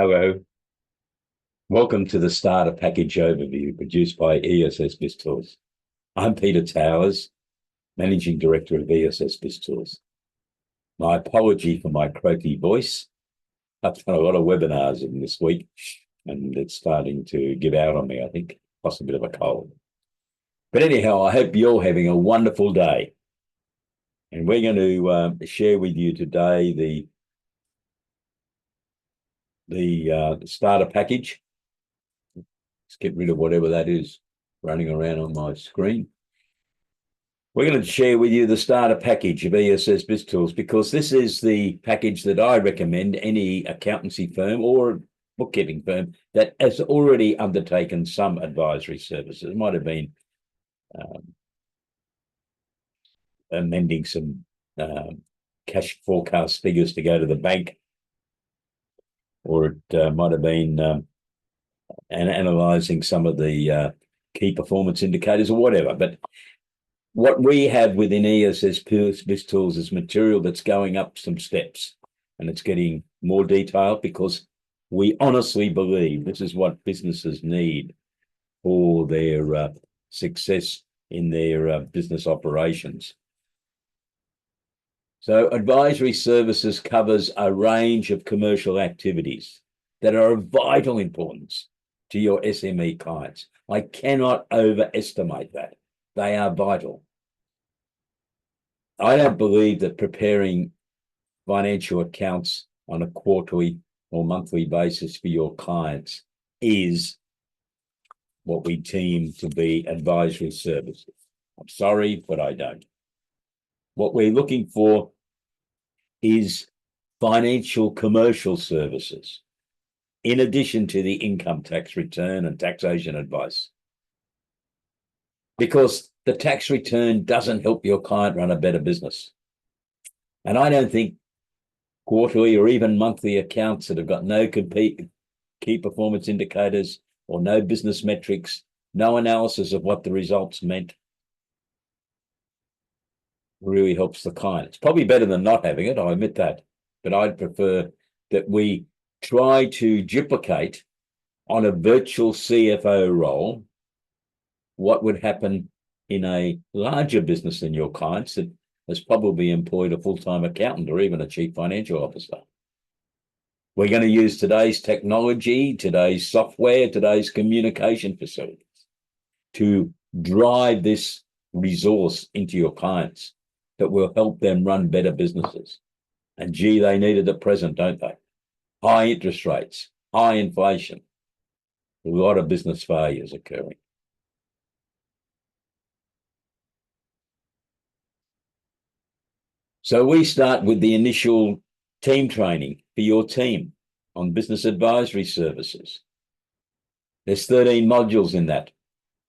Hello, welcome to the Starter Package Overview produced by ESS BIZTOOLS. I'm Peter Towers, Managing Director of ESS BIZTOOLS. My apology for my croaky voice. I've done a lot of webinars in this week and it's starting to give out on me, I think, plus a bit of a cold. But anyhow, I hope you're having a wonderful day. And we're going to share with you today the starter package. Let's get rid of whatever that is running around on my screen. We're going to share with you the starter package of ESS BIZTOOLS because this is the package that I recommend any accountancy firm or bookkeeping firm that has already undertaken some advisory services. It might have been amending some cash forecast figures to go to the bank, or it might have been analysing some of the key performance indicators or whatever. But what we have within ESS BIZTOOLS is material that's going up some steps, and it's getting more detailed because we honestly believe this is what businesses need for their success in their business operations. So advisory services covers a range of commercial activities that are of vital importance to your SME clients. I cannot overestimate that. They are vital. I don't believe that preparing financial accounts on a quarterly or monthly basis for your clients is what we deem to be advisory services. I'm sorry, but I don't. What we're looking for is financial commercial services, in addition to the income tax return and taxation advice. Because the tax return doesn't help your client run a better business. And I don't think quarterly or even monthly accounts that have got no key performance indicators or no business metrics, no analysis of what the results meant, really helps the client. It's probably better than not having it, I admit that, but I'd prefer that we try to duplicate on a virtual CFO role what would happen in a larger business than your clients that has probably employed a full-time accountant or even a chief financial officer. We're going to use today's technology, today's software, today's communication facilities to drive this resource into your clients that will help them run better businesses. And gee, they need it at present, don't they? High interest rates, high inflation, a lot of business failures occurring. So we start with the initial team training for your team on business advisory services. There's 13 modules in that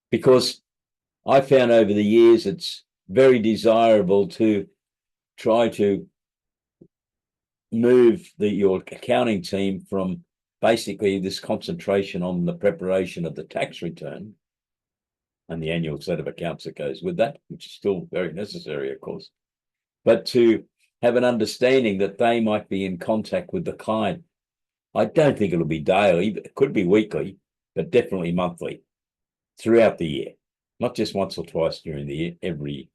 because I found over the years it's very desirable to try to move your accounting team from basically this concentration on the preparation of the tax return and the annual set of accounts that goes with that, which is still very necessary, of course, but to have an understanding that they might be in contact with the client. I don't think it'll be daily, but it could be weekly, but definitely monthly throughout the year, not just once or twice during the year, every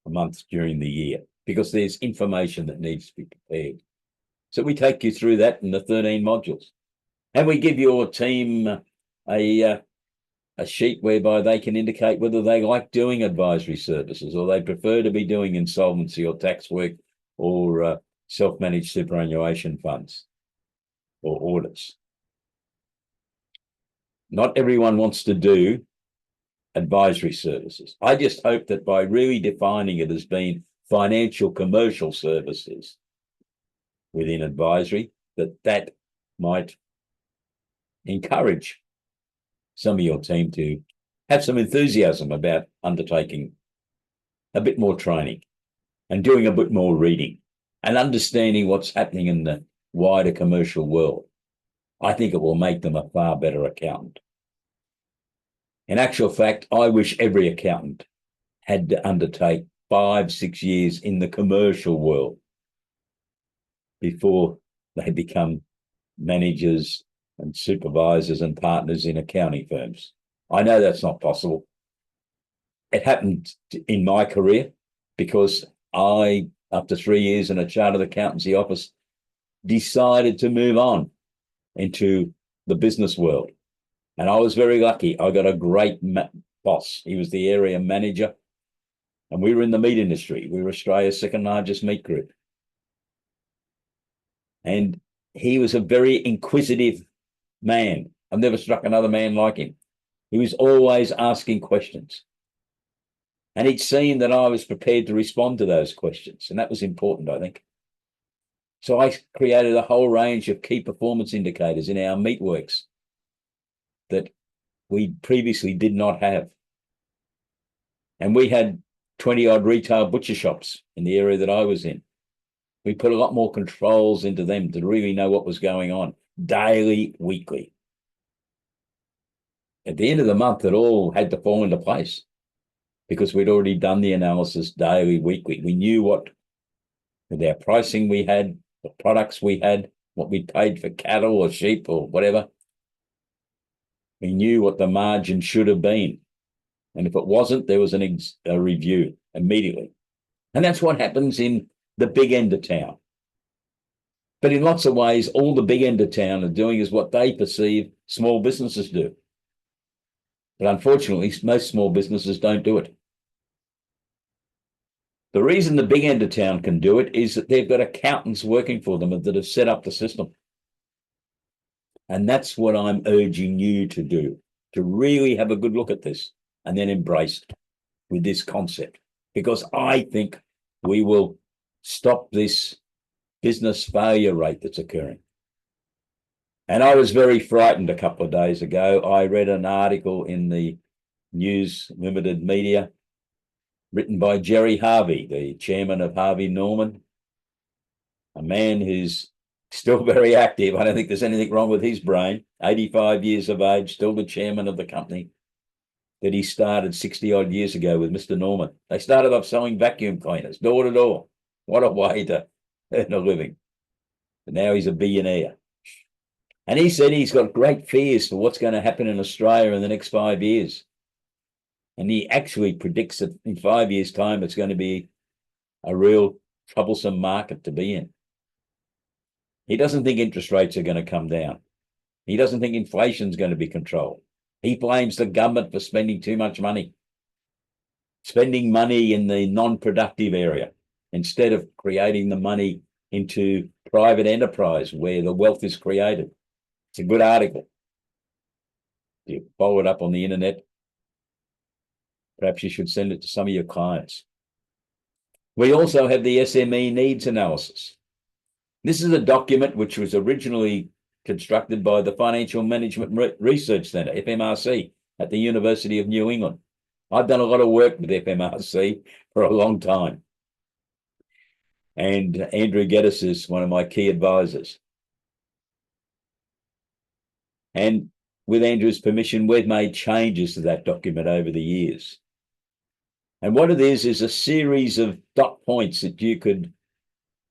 month during the year, because there's information that needs to be prepared. So we take you through that in the 13 modules. And we give your team a sheet whereby they can indicate whether they like doing advisory services or they prefer to be doing insolvency or tax work or self-managed superannuation funds or audits. Not everyone wants to do advisory services. I just hope that by really defining it as being financial commercial services within advisory, that might encourage some of your team to have some enthusiasm about undertaking a bit more training and doing a bit more reading and understanding what's happening in the wider commercial world. I think it will make them a far better accountant. In actual fact, I wish every accountant had to undertake 5-6 years in the commercial world before they become managers and supervisors and partners in accounting firms. I know that's not possible. It happened in my career because I, after 3 years in a chartered accountancy office, decided to move on into the business world. And I was very lucky. I got a great boss. He was the area manager. And we were in the meat industry. We were Australia's second largest meat group. And he was a very inquisitive man. I've never struck another man like him. He was always asking questions. And he'd seen that I was prepared to respond to those questions. And that was important, I think. So I created a whole range of key performance indicators in our meatworks that we previously did not have. And we had 20-odd retail butcher shops in the area that I was in. We put a lot more controls into them to really know what was going on, daily, weekly. At the end of the month, it all had to fall into place because we'd already done the analysis daily, weekly. We knew what, with our pricing we had, the products we had, what we paid for cattle or sheep or whatever. We knew what the margin should have been. And if it wasn't, there was a review immediately. And that's what happens in the big end of town. But in lots of ways, all the big end of town are doing is what they perceive small businesses do. But unfortunately, most small businesses don't do it. The reason the big end of town can do it is that they've got accountants working for them that have set up the system. And that's what I'm urging you to do, to really have a good look at this and then embrace it with this concept. Because I think we will stop this business failure rate that's occurring. And I was very frightened a couple of days ago. I read an article in the News Limited media written by Jerry Harvey, the chairman of Harvey Norman, a man who's still very active. I don't think there's anything wrong with his brain, 85 years of age, still the chairman of the company that he started 60-odd years ago with Mr. Norman. They started off selling vacuum cleaners, door to door. What a way to earn a living. But now he's a billionaire. And he said he's got great fears for what's going to happen in Australia in the next 5 years. And he actually predicts that in 5 years' time, it's going to be a real troublesome market to be in. He doesn't think interest rates are going to come down. He doesn't think inflation is going to be controlled. He blames the government for spending too much money, spending money in the non-productive area instead of creating the money into private enterprise where the wealth is created. It's a good article. You follow it up on the internet. Perhaps you should send it to some of your clients. We also have the SME needs analysis. This is a document which was originally constructed by the Financial Management Research Centre, FMRC, at the University of New England. I've done a lot of work with FMRC for a long time. And Andrew Geddes is one of my key advisors. And with Andrew's permission, we've made changes to that document over the years. And what it is a series of dot points that you could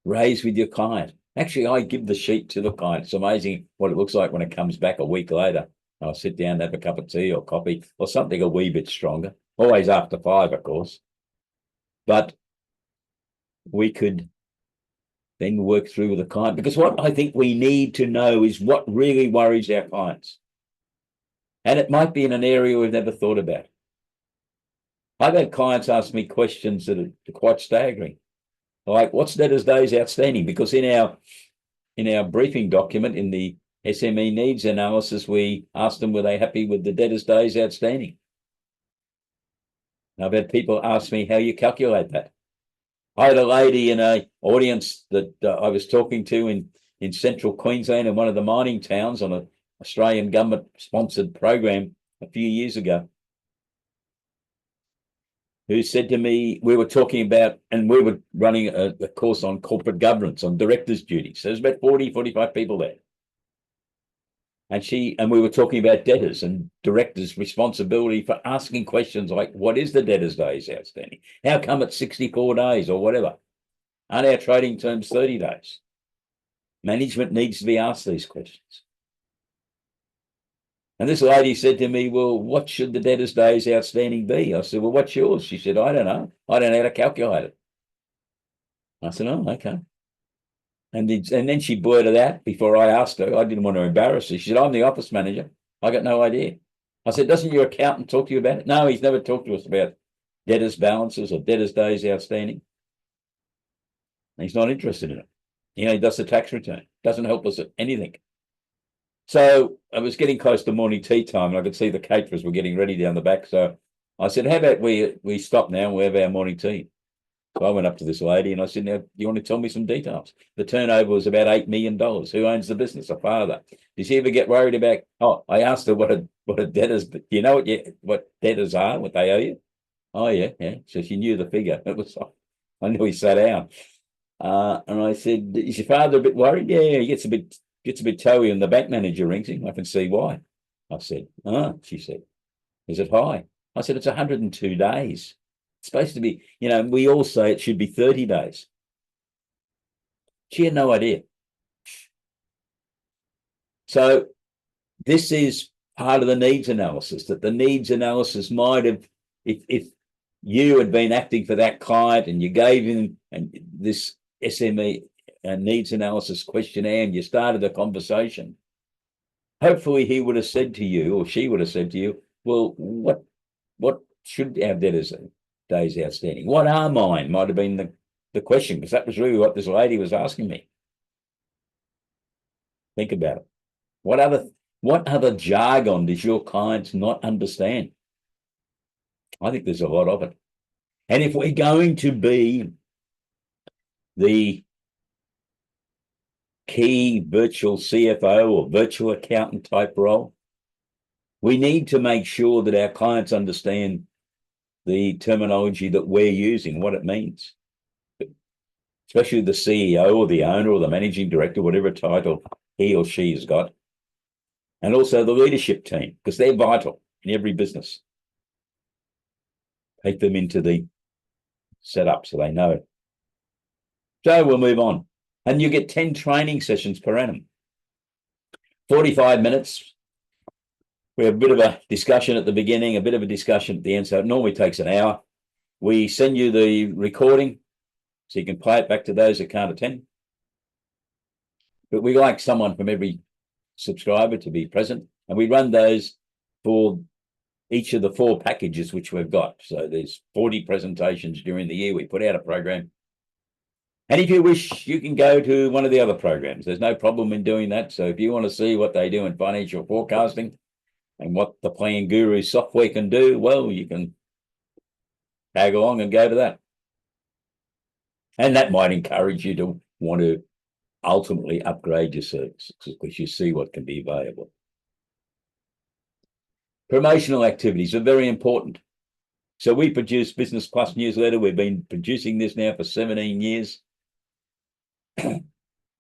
raise with your client. Actually, I give the sheet to the client. It's amazing what it looks like when it comes back a week later. I'll sit down and have a cup of tea or coffee or something a wee bit stronger. Always after 5, of course. But we could then work through with the client, because what I think we need to know is what really worries our clients. And it might be in an area we've never thought about. I've had clients ask me questions that are quite staggering. Like, what's debtors days outstanding? Because in our briefing document, in the SME needs analysis, we asked them, were they happy with the debtors days outstanding? And I've had people ask me how you calculate that. I had a lady in an audience that I was talking to in central Queensland in one of the mining towns on an Australian government-sponsored program a few years ago, who said to me, we were talking about, and we were running a course on corporate governance, on directors' duties. So there's about 40, 45 people there. And we were talking about debtors and directors' responsibility for asking questions like, what is the debtors' days outstanding? How come it's 64 days or whatever? Aren't our trading terms 30 days? Management needs to be asked these questions. And this lady said to me, well, what should the debtors' days outstanding be? I said, well, what's yours? She said, I don't know. I don't know how to calculate it. I said, oh, okay. And then she blurted out before I asked her. I didn't want to embarrass her. She said, I'm the office manager. I got no idea. I said, doesn't your accountant talk to you about it? No, he's never talked to us about debtors' balances or debtors' days outstanding. He's not interested in it. He does the tax return. Doesn't help us at anything. So I was getting close to morning tea time, and I could see the caterers were getting ready down the back. So I said, how about we stop now and we have our morning tea? So I went up to this lady and I said, now, you want to tell me some details? The turnover was about $8 million. Who owns the business? A father. Did she ever get worried about, I asked her what a debtors, do you know what debtors are, what they owe you? Oh, yeah. So she knew the figure. I knew he sat down. And I said, is your father a bit worried? Yeah, he gets a bit toey, and the bank manager rings him. I can see why. I said, she said, is it high? I said, it's 102 days. It's supposed to be, we all say it should be 30 days. She had no idea. So this is part of the needs analysis, that the needs analysis might have, if you had been acting for that client and you gave him this SME needs analysis questionnaire and you started a conversation, hopefully he would have said to you, or she would have said to you, well, what should our debtors days outstanding? What are mine? Might have been the question, because that was really what this lady was asking me. Think about it. What other jargon does your clients not understand? I think there's a lot of it. And if we're going to be the key virtual CFO or virtual accountant type role, we need to make sure that our clients understand the terminology that we're using, what it means, especially the CEO or the owner or the managing director, whatever title he or she has got, and also the leadership team, because they're vital in every business. Take them into the setup so they know. So we'll move on. And you get 10 training sessions per annum. 45 minutes. We have a bit of a discussion at the beginning, a bit of a discussion at the end. So it normally takes an hour. We send you the recording so you can play it back to those that can't attend. But we like someone from every subscriber to be present. And we run those for each of the 4 packages which we've got. So there's 40 presentations during the year. We put out a program. And if you wish, you can go to one of the other programs. There's no problem in doing that. So if you want to see what they do in financial forecasting and what the Plan Guru software can do, well, you can tag along and go to that. And that might encourage you to want to ultimately upgrade your services because you see what can be available. Promotional activities are very important. So we produce Business Plus newsletter. We've been producing this now for 17 years.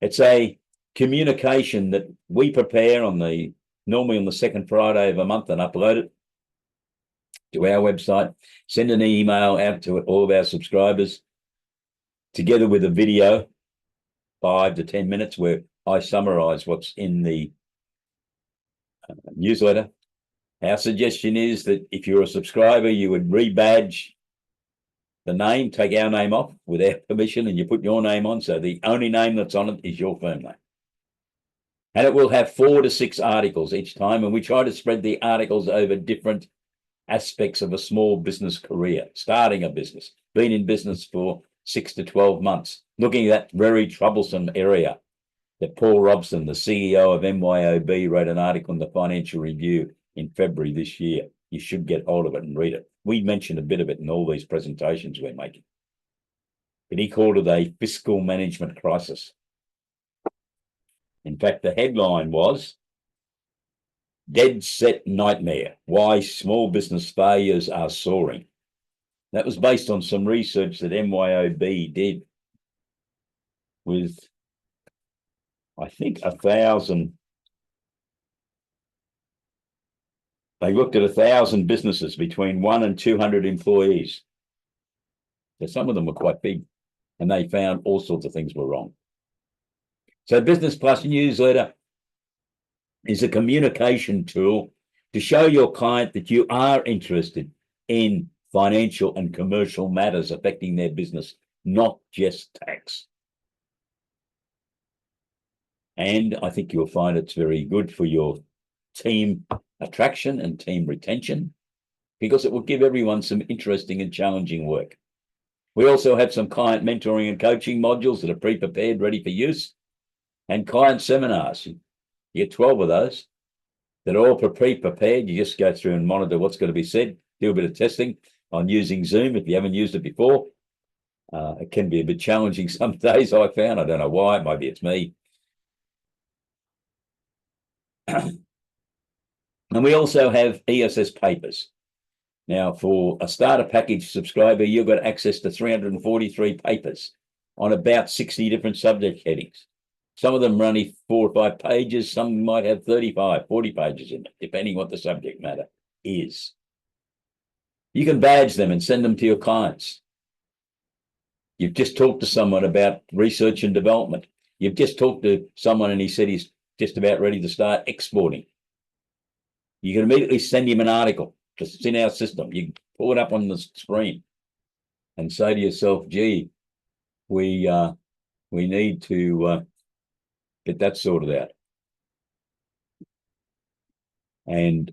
It's a communication that we prepare normally on the second Friday of a month and upload it to our website, send an email out to all of our subscribers, together with a video, 5 to 10 minutes, where I summarize what's in the newsletter. Our suggestion is that if you're a subscriber, you would rebadge the name, take our name off with our permission, and you put your name on. So the only name that's on it is your firm name. And it will have 4 to 6 articles each time. And we try to spread the articles over different aspects of a small business career, starting a business, been in business for 6 to 12 months, looking at that very troublesome area that Paul Robson, the CEO of MYOB, wrote an article in the Financial Review in February this year. You should get hold of it and read it. We mentioned a bit of it in all these presentations we're making. But he called it a fiscal management crisis. In fact, the headline was Dead Set Nightmare, Why Small Business Failures Are Soaring. That was based on some research that MYOB did with, I think, 1,000. They looked at 1,000 businesses between 1 and 200 employees. So some of them were quite big, and they found all sorts of things were wrong. So Business Plus newsletter is a communication tool to show your client that you are interested in financial and commercial matters affecting their business, not just tax. And I think you'll find it's very good for your team attraction and team retention, because it will give everyone some interesting and challenging work. We also have some client mentoring and coaching modules that are pre-prepared, ready for use, and client seminars. You get 12 of those that are all pre-prepared. You just go through and monitor what's going to be said, do a bit of testing on using Zoom if you haven't used it before. It can be a bit challenging some days, I found. I don't know why. Maybe it's me. And we also have ESS papers. Now, for a starter package subscriber, you've got access to 343 papers on about 60 different subject headings. Some of them are only 4 or 5 pages. Some might have 35, 40 pages in it, depending what the subject matter is. You can badge them and send them to your clients. You've just talked to someone about research and development. You've just talked to someone and he said he's just about ready to start exporting. You can immediately send him an article because it's in our system. You can pull it up on the screen and say to yourself, gee, we need to get that sorted out. And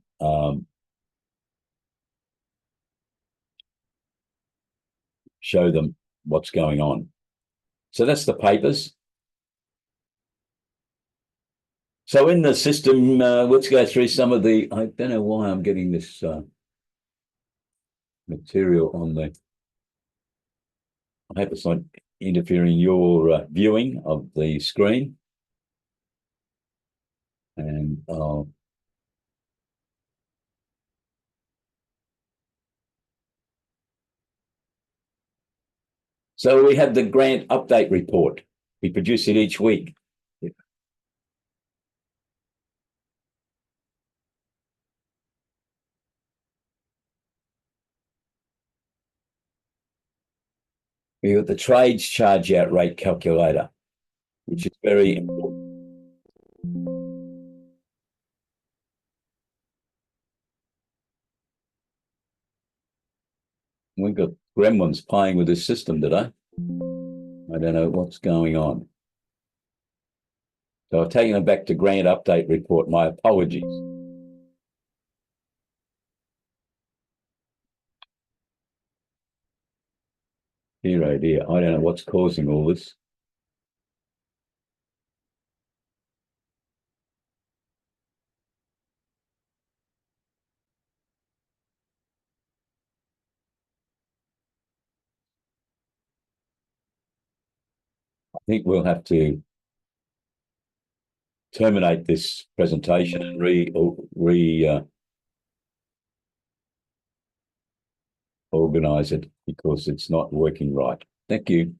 show them what's going on. So that's the papers. So in the system, let's go through some of the, I don't know why I'm getting this material on the, I hope it's not interfering your viewing of the screen. And so we have the grant update report. We produce it each week. We've got the trades charge out rate calculator, which is very important. We've got gremlins playing with this system today. I don't know what's going on. So I've taken it back to grant update report. My apologies. Dear, oh dear. I don't know what's causing all this. I think we'll have to terminate this presentation and organize it because it's not working right. Thank you.